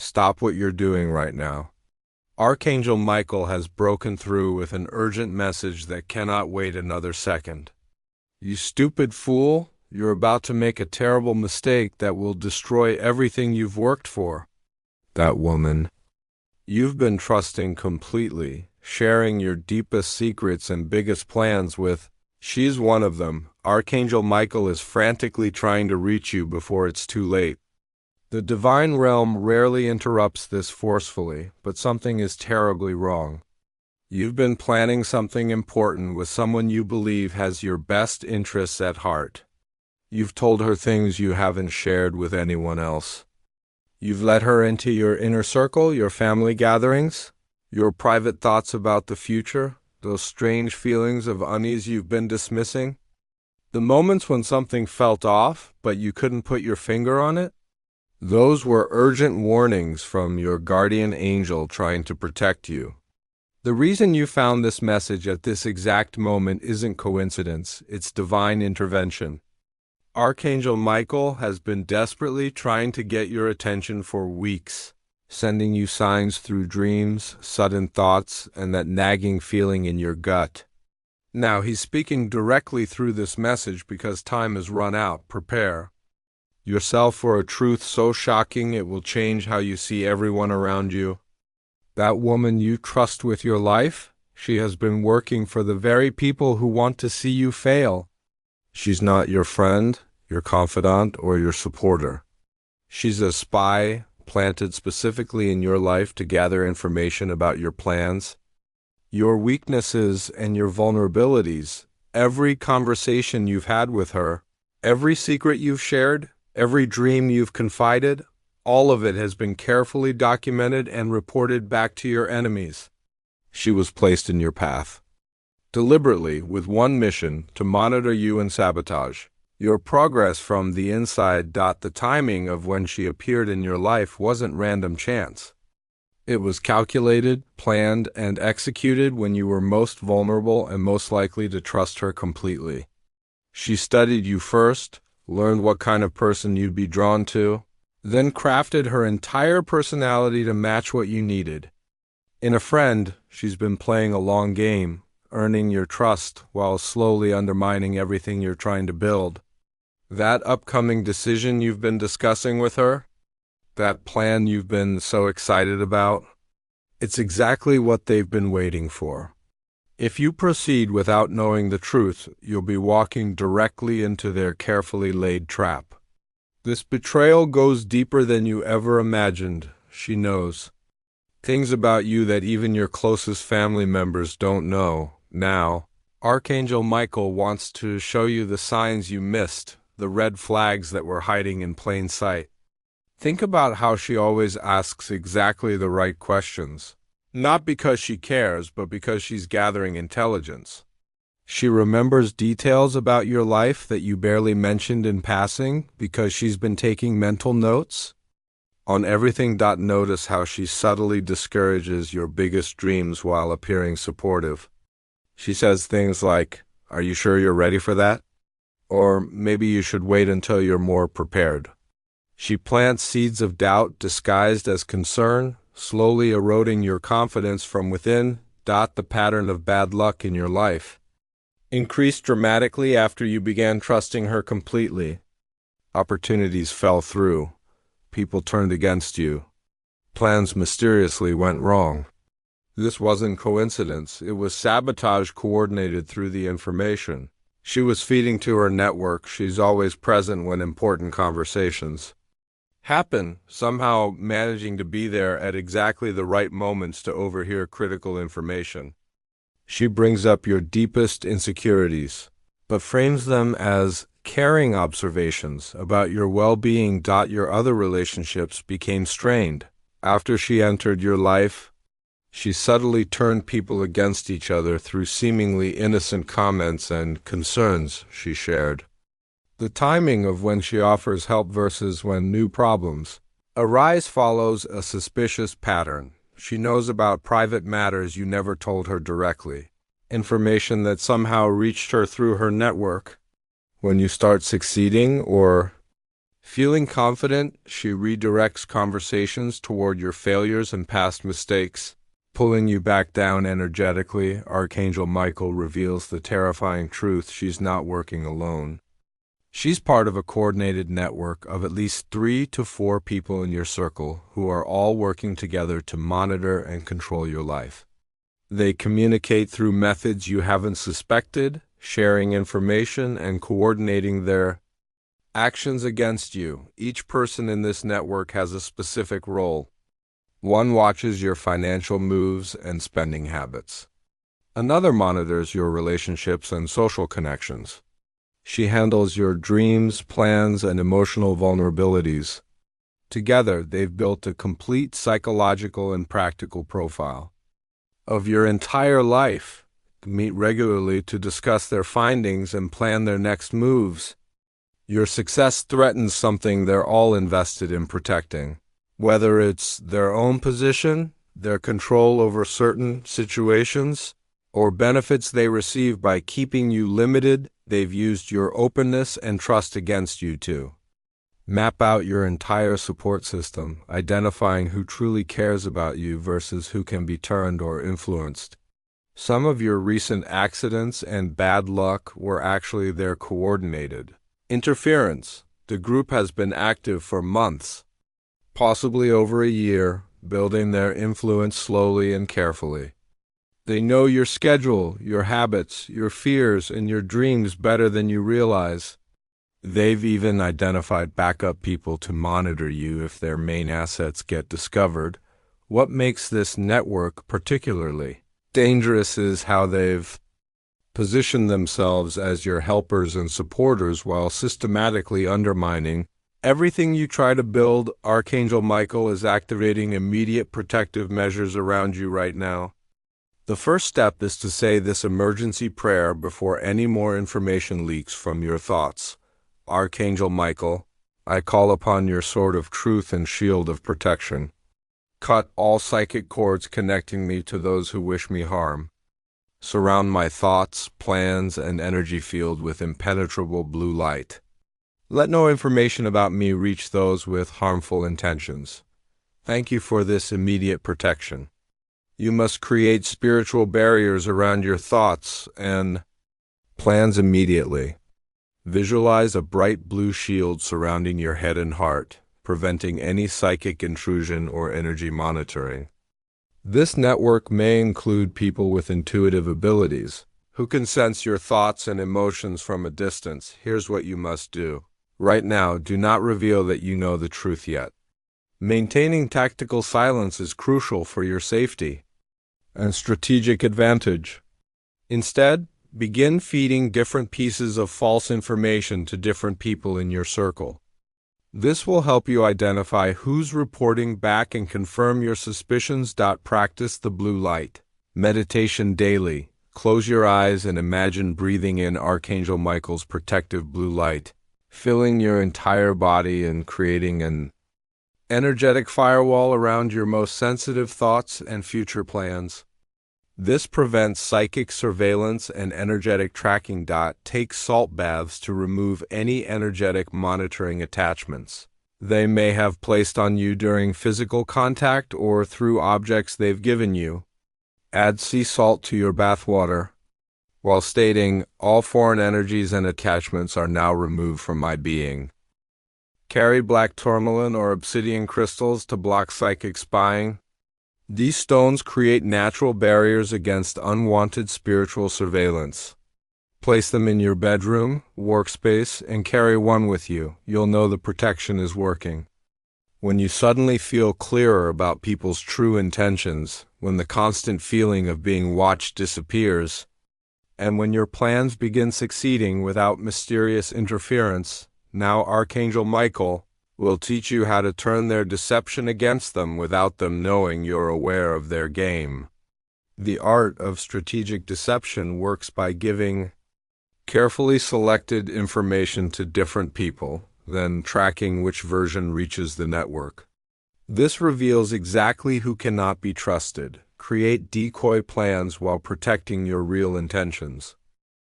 Stop what you're doing right now. Archangel Michael has broken through with an urgent message that cannot wait another second. You stupid fool, you're about to make a terrible mistake that will destroy everything you've worked for. That woman you've been trusting completely, sharing your deepest secrets and biggest plans with, she's one of them. Archangel Michael is frantically trying to reach you before it's too late. The divine realm rarely interrupts this forcefully, but something is terribly wrong. You've been planning something important with someone you believe has your best interests at heart. You've told her things you haven't shared with anyone else. You've let her into your inner circle, your family gatherings, your private thoughts about the future, those strange feelings of unease you've been dismissing. The moments when something felt off, but you couldn't put your finger on it. Those were urgent warnings from your guardian angel trying to protect you. The reason you found this message at this exact moment isn't coincidence, it's divine intervention. Archangel Michael has been desperately trying to get your attention for weeks, sending you signs through dreams, sudden thoughts, and that nagging feeling in your gut. Now he's speaking directly through this message because time has run out. Prepare yourself for a truth so shocking it will change how you see everyone around you. That woman you trust with your life, she has been working for the very people who want to see you fail. She's not your friend, your confidant, or your supporter. She's a spy planted specifically in your life to gather information about your plans, your weaknesses, and your vulnerabilities. Every conversation you've had with her, every secret you've shared, every dream you've confided, all of it has been carefully documented and reported back to your enemies. She was placed in your path, deliberately, with one mission: to monitor you and sabotage your progress from the inside. The timing of when she appeared in your life wasn't random chance. It was calculated, planned, and executed when you were most vulnerable and most likely to trust her completely. She studied you first, learned what kind of person you'd be drawn to, then crafted her entire personality to match what you needed. In a friend, she's been playing a long game, earning your trust while slowly undermining everything you're trying to build. That upcoming decision you've been discussing with her, that plan you've been so excited about, it's exactly what they've been waiting for. If you proceed without knowing the truth, you'll be walking directly into their carefully laid trap. This betrayal goes deeper than you ever imagined. She knows things about you that even your closest family members don't know. Now, Archangel Michael wants to show you the signs you missed, the red flags that were hiding in plain sight. Think about how she always asks exactly the right questions. Not because she cares, but because she's gathering intelligence. She remembers details about your life that you barely mentioned in passing because she's been taking mental notes on everything. Notice how she subtly discourages your biggest dreams while appearing supportive. She says things like, "Are you sure you're ready for that?" Or, "Maybe you should wait until you're more prepared." She plants seeds of doubt disguised as concern, slowly eroding your confidence from within. The pattern of bad luck in your life increased dramatically after you began trusting her completely. Opportunities fell through. People turned against you. Plans mysteriously went wrong. This wasn't coincidence. It was sabotage coordinated through the information. She was feeding to her network. She's always present when important conversations happen, somehow managing to be there at exactly the right moments to overhear critical information. She brings up your deepest insecurities, but frames them as caring observations about your well-being. Your other relationships became strained. After she entered your life, she subtly turned people against each other through seemingly innocent comments and concerns she shared. The timing of when she offers help versus when new problems arise follows a suspicious pattern. She knows about private matters you never told her directly, information that somehow reached her through her network. When you start succeeding or Feeling confident, she redirects conversations toward your failures and past mistakes. Pulling you back down energetically, Archangel Michael reveals the terrifying truth: she's not working alone. She's part of a coordinated network of at least 3 to 4 people in your circle who are all working together to monitor and control your life. They communicate through methods you haven't suspected, sharing information and coordinating their actions against you. Each person in this network has a specific role. One watches your financial moves and spending habits. Another monitors your relationships and social connections. She handles your dreams, plans, and emotional vulnerabilities. Together, they've built a complete psychological and practical profile of your entire life. Meet regularly to discuss their findings and plan their next moves. Your success threatens something they're all invested in protecting. Whether it's their own position, their control over certain situations, or benefits they receive by keeping you limited, they've used your openness and trust against you too. Map out your entire support system, identifying who truly cares about you versus who can be turned or influenced. Some of your recent accidents and bad luck were actually their coordinated interference. The group has been active for months, possibly over a year, building their influence slowly and carefully. They know your schedule, your habits, your fears, and your dreams better than you realize. They've even identified backup people to monitor you if their main assets get discovered. What makes this network particularly dangerous is how they've positioned themselves as your helpers and supporters while systematically undermining everything you try to build. Archangel Michael is activating immediate protective measures around you right now. The first step is to say this emergency prayer before any more information leaks from your thoughts. Archangel Michael, I call upon your sword of truth and shield of protection. Cut all psychic cords connecting me to those who wish me harm. Surround my thoughts, plans, and energy field with impenetrable blue light. Let no information about me reach those with harmful intentions. Thank you for this immediate protection. You must create spiritual barriers around your thoughts and plans immediately. Visualize a bright blue shield surrounding your head and heart, preventing any psychic intrusion or energy monitoring. This network may include people with intuitive abilities, who can sense your thoughts and emotions from a distance. Here's what you must do. Right now, do not reveal that you know the truth yet. Maintaining tactical silence is crucial for your safety and strategic advantage. Instead, begin feeding different pieces of false information to different people in your circle. This will help you identify who's reporting back and confirm your suspicions. Practice the blue light meditation daily. Close your eyes and imagine breathing in Archangel Michael's protective blue light, filling your entire body and creating an energetic firewall around your most sensitive thoughts and future plans. This prevents psychic surveillance and energetic tracking. Take salt baths to remove any energetic monitoring attachments they may have placed on you during physical contact or through objects they've given you. Add sea salt to your bathwater while stating, all foreign energies and attachments are now removed from my being. Carry black tourmaline or obsidian crystals to block psychic spying. These stones create natural barriers against unwanted spiritual surveillance. Place them in your bedroom, workspace, and carry one with you. You'll know the protection is working. When you suddenly feel clearer about people's true intentions, when the constant feeling of being watched disappears, and when your plans begin succeeding without mysterious interference, now Archangel Michael will teach you how to turn their deception against them without them knowing you're aware of their game. The art of strategic deception works by giving carefully selected information to different people, then tracking which version reaches the network. This reveals exactly who cannot be trusted. Create decoy plans while protecting your real intentions.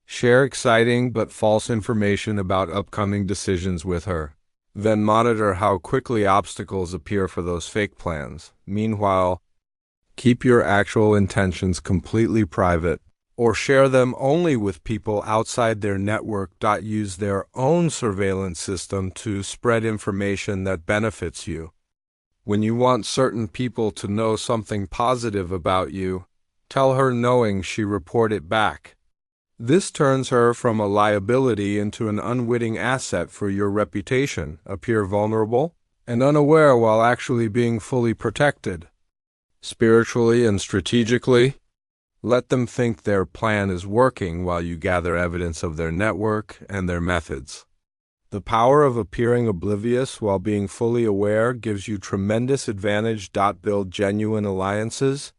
Share exciting but false information about upcoming decisions with her. Then monitor how quickly obstacles appear for those fake plans. Meanwhile, keep your actual intentions completely private, or share them only with people outside their network. Use their own surveillance system to spread information that benefits you. When you want certain people to know something positive about you, tell her knowing she report it back. This turns her from a liability into an unwitting asset for your reputation. Appear vulnerable and unaware while actually being fully protected. Spiritually and strategically, let them think their plan is working while you gather evidence of their network and their methods. The power of appearing oblivious while being fully aware gives you tremendous advantage. Build genuine alliances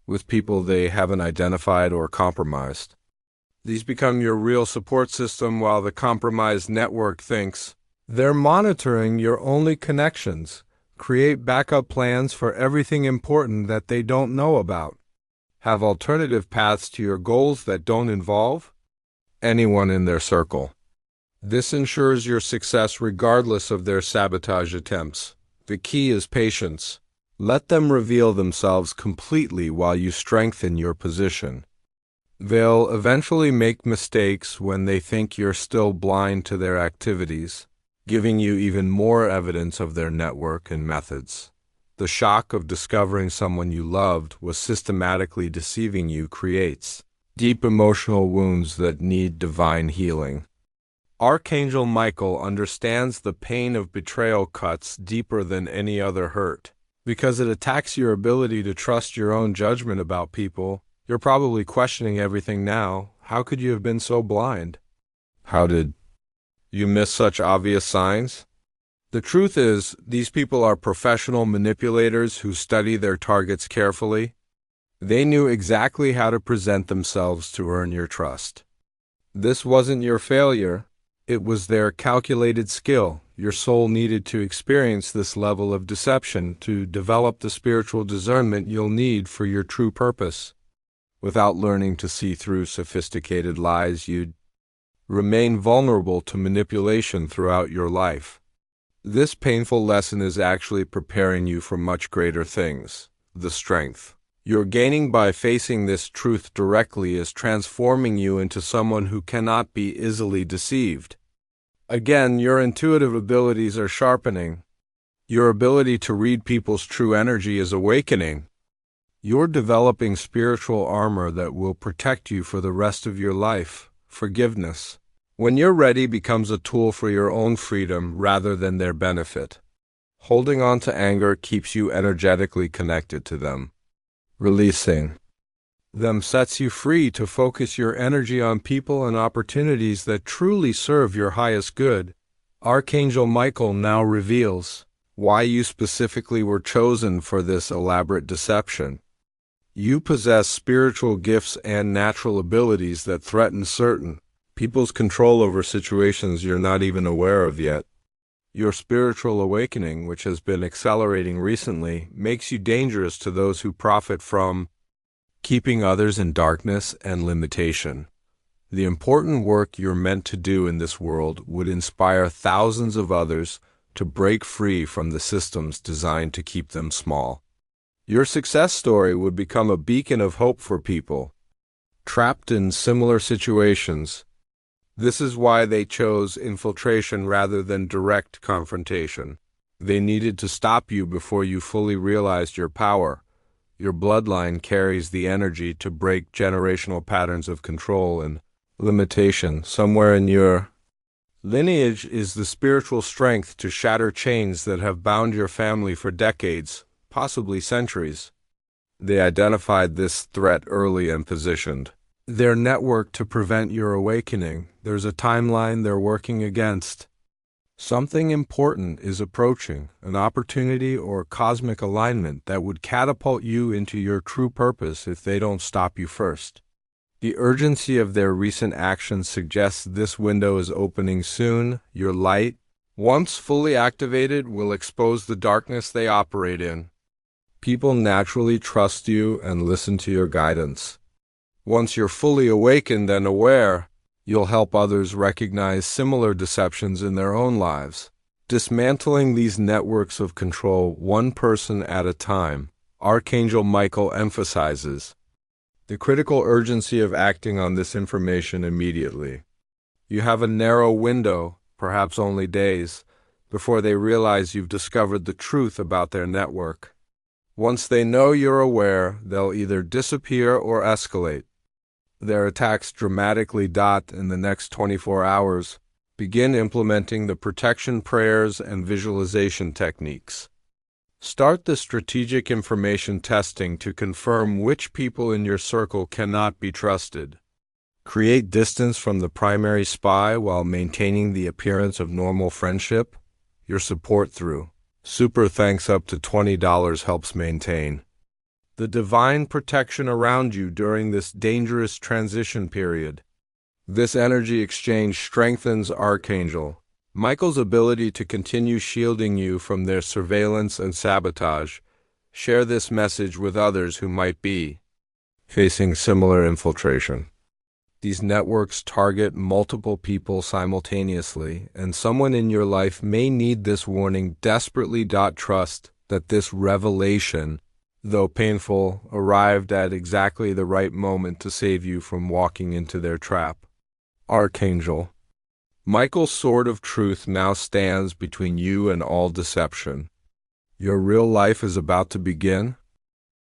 with people they haven't identified or compromised. These become your real support system while the compromised network thinks they're monitoring your only connections. Create backup plans for everything important that they don't know about. Have alternative paths to your goals that don't involve anyone in their circle. This ensures your success regardless of their sabotage attempts. The key is patience. Let them reveal themselves completely while you strengthen your position. They'll eventually make mistakes when they think you're still blind to their activities, giving you even more evidence of their network and methods. The shock of discovering someone you loved was systematically deceiving you creates deep emotional wounds that need divine healing. Archangel Michael understands the pain of betrayal cuts deeper than any other hurt. Because it attacks your ability to trust your own judgment about people, you're probably questioning everything now. How could you have been so blind? How did you miss such obvious signs? The truth is, these people are professional manipulators who study their targets carefully. They knew exactly how to present themselves to earn your trust. This wasn't your failure. It was their calculated skill. Your soul needed to experience this level of deception to develop the spiritual discernment you'll need for your true purpose. Without learning to see through sophisticated lies, you'd remain vulnerable to manipulation throughout your life. This painful lesson is actually preparing you for much greater things. The strength you're gaining by facing this truth directly is transforming you into someone who cannot be easily deceived. Again, your intuitive abilities are sharpening. Your ability to read people's true energy is awakening. You're developing spiritual armor that will protect you for the rest of your life. Forgiveness, when you're ready, becomes a tool for your own freedom rather than their benefit. Holding on to anger keeps you energetically connected to them. Releasing them sets you free to focus your energy on people and opportunities that truly serve your highest good. Archangel Michael now reveals why you specifically were chosen for this elaborate deception. You possess spiritual gifts and natural abilities that threaten certain people's control over situations you're not even aware of yet. Your spiritual awakening, which has been accelerating recently, makes you dangerous to those who profit from keeping others in darkness and limitation. The important work you're meant to do in this world would inspire thousands of others to break free from the systems designed to keep them small. Your success story would become a beacon of hope for people trapped in similar situations. This is why they chose infiltration rather than direct confrontation. They needed to stop you before you fully realized your power. Your bloodline carries the energy to break generational patterns of control and limitation. Somewhere in your lineage is the spiritual strength to shatter chains that have bound your family for decades, possibly centuries. They identified this threat early and positioned their network to prevent your awakening. There's a timeline they're working against. Something important is approaching, an opportunity or cosmic alignment that would catapult you into your true purpose if they don't stop you first. The urgency of their recent actions suggests this window is opening soon. Your light, once fully activated, will expose the darkness they operate in. People naturally trust you and listen to your guidance. Once you're fully awakened and aware, you'll help others recognize similar deceptions in their own lives. Dismantling these networks of control one person at a time, Archangel Michael emphasizes the critical urgency of acting on this information immediately. You have a narrow window, perhaps only days, before they realize you've discovered the truth about their network. Once they know you're aware, they'll either disappear or escalate. Their attacks dramatically in the next 24 hours. Begin implementing the protection prayers and visualization techniques. Start the strategic information testing to confirm which people in your circle cannot be trusted. Create distance from the primary spy while maintaining the appearance of normal friendship. Your support through super thanks up to $20 helps maintain the divine protection around you during this dangerous transition period. This energy exchange strengthens Archangel Michael's ability to continue shielding you from their surveillance and sabotage. Share this message with others who might be facing similar infiltration. These networks target multiple people simultaneously, and someone in your life may need this warning desperately. Trust that this revelation, though painful, arrived at exactly the right moment to save you from walking into their trap. Archangel Michael's sword of truth now stands between you and all deception. Your real life is about to begin.